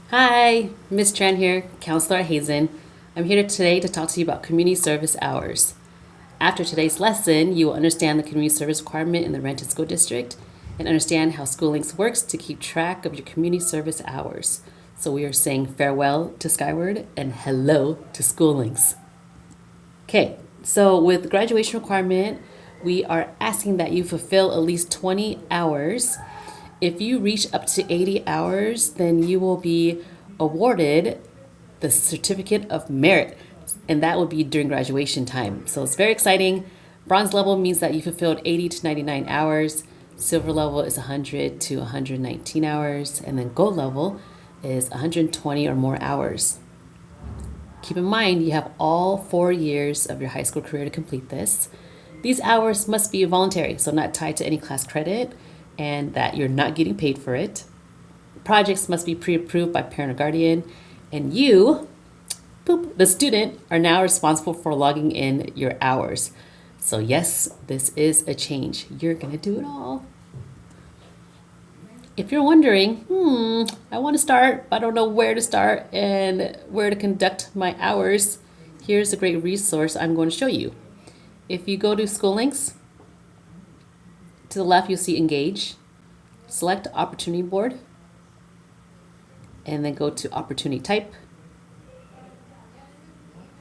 Hi, Miss Tran here, Counselor at Hazen. I'm here today to talk to you about community service hours. After today's lesson, you will understand the community service requirement in the Renton School District and understand how SchooLinks works to keep track of your community service hours. So we are saying farewell to Skyward and hello to SchooLinks. Okay, so with graduation requirement, we are asking that you fulfill at least 20 hours. If you reach up to 80 hours, then you will be awarded the Certificate of Merit, and that will be during graduation time. So it's very exciting. Bronze level means that you fulfilled 80 to 99 hours. Silver level is 100 to 119 hours, and then gold level is 120 or more hours. Keep in mind, you have all 4 years of your high school career to complete this. These hours must be voluntary, so not tied to any class credit, and that you're not getting paid for it. Projects must be pre-approved by parent or guardian, and you, the student, are now responsible for logging in your hours. So yes, this is a change. You're gonna do it all. If you're wondering, I want to start, but I don't know where to start and where to conduct my hours, here's a great resource I'm going to show you. If you go to SchooLinks, to the left you'll see Engage, select Opportunity Board, and then go to Opportunity Type,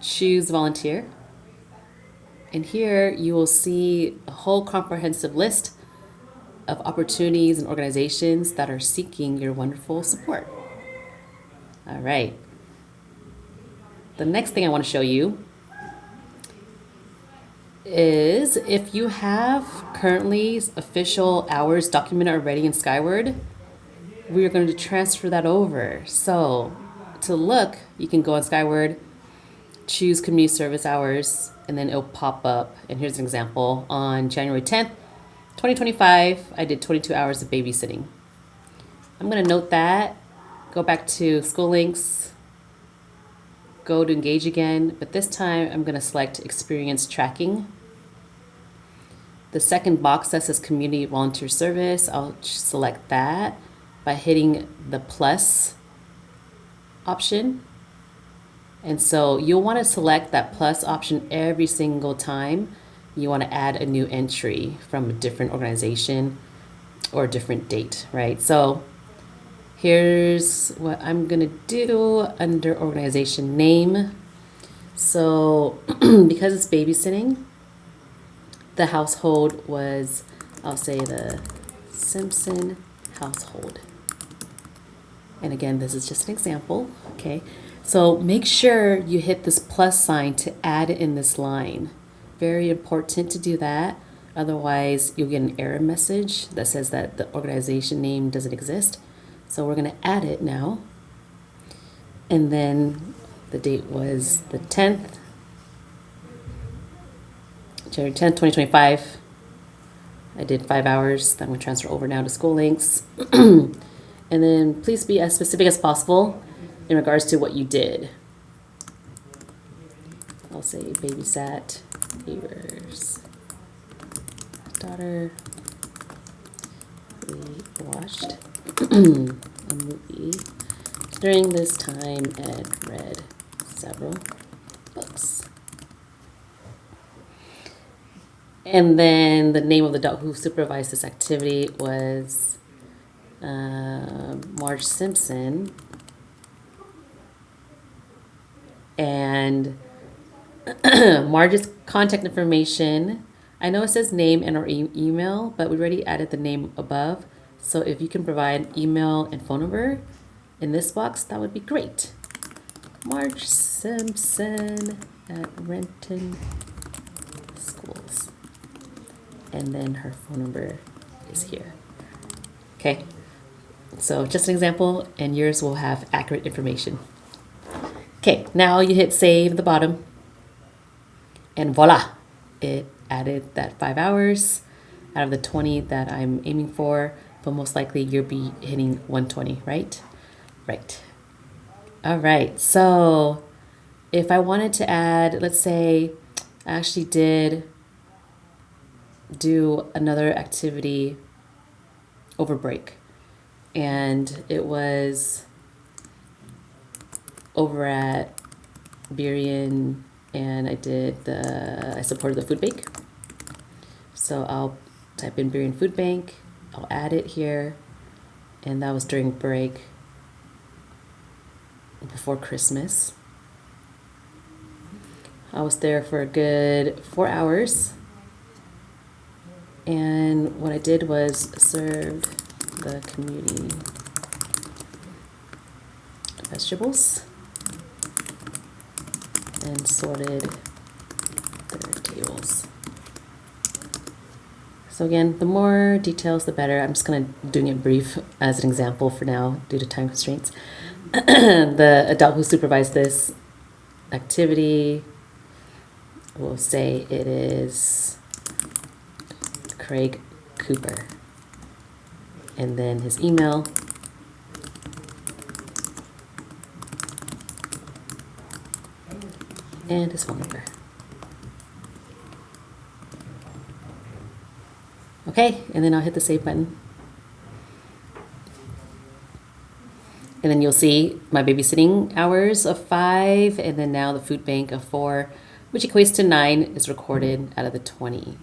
choose Volunteer, and here you will see a whole comprehensive list of opportunities and organizations that are seeking your wonderful support. All right. The next thing I want to show you is if you have currently official hours documented already in Skyward, we are going to transfer that over. So to look, you can go on Skyward, choose community service hours, and then it'll pop up. And here's an example. On January 10th, 2025, I did 22 hours of babysitting. I'm going to note that, go back to SchooLinks, go to Engage again, but this time I'm going to select Experience Tracking. The second box that says Community Volunteer Service, I'll select that by hitting the plus option. And so you'll want to select that plus option every single time you want to add a new entry from a different organization or a different date, right? So here's what I'm going to do under organization name. So because it's babysitting, the household was, I'll say the Simpson household. And again, this is just an example, okay? So make sure you hit this plus sign to add it in this line. Very important to do that. Otherwise, you'll get an error message that says that the organization name doesn't exist. So we're going to add it now. And then the date was the 10th, January 10th, 2025. I did 5 hours. Then I'm going to transfer over now to SchooLinks. And then please be as specific as possible in regards to what you did. I'll say babysat neighbor's daughter. We watched a movie during this time and read several books. And then the name of the adult who supervised this activity was Marge Simpson. And Marge's contact information, I know it says name and or email, but we already added the name above. So if you can provide email and phone number in this box, that would be great. Marge Simpson at Renton Schools. And then her phone number is here. Okay, so just an example, and yours will have accurate information. Okay, now you hit save at the bottom, and voila, it added that 5 hours out of the 20 that I'm aiming for, but most likely you'll be hitting 120, right? Right. All right, so if I wanted to add, let's say I actually did do another activity over break, and it was over at Burien, and I supported the food bank. So I'll type in Burien Food Bank, I'll add it here, and that was during break before Christmas. I was there for a good 4 hours, and what I did was served the community vegetables and sorted their tables. So again, the more details, the better. I'm just kind of doing it brief as an example for now due to time constraints. The adult who supervised this activity will say it is Craig Cooper. And then his email. And his phone number. Okay, and then I'll hit the save button. And then you'll see my babysitting hours of 5, and then now the food bank of 4, which equates to 9, is recorded out of the 20.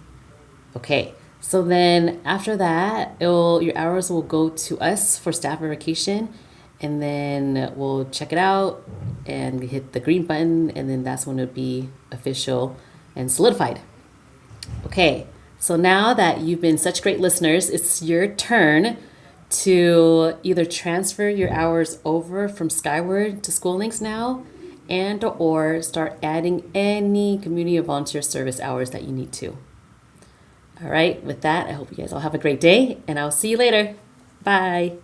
Okay, so then after that, your hours will go to us for staff verification, and then we'll check it out and hit the green button, and then that's when it'll be official and solidified. Okay, so now that you've been such great listeners, it's your turn to either transfer your hours over from Skyward to SchooLinks now, and or start adding any community or volunteer service hours that you need to. All right, with that, I hope you guys all have a great day, and I'll see you later. Bye.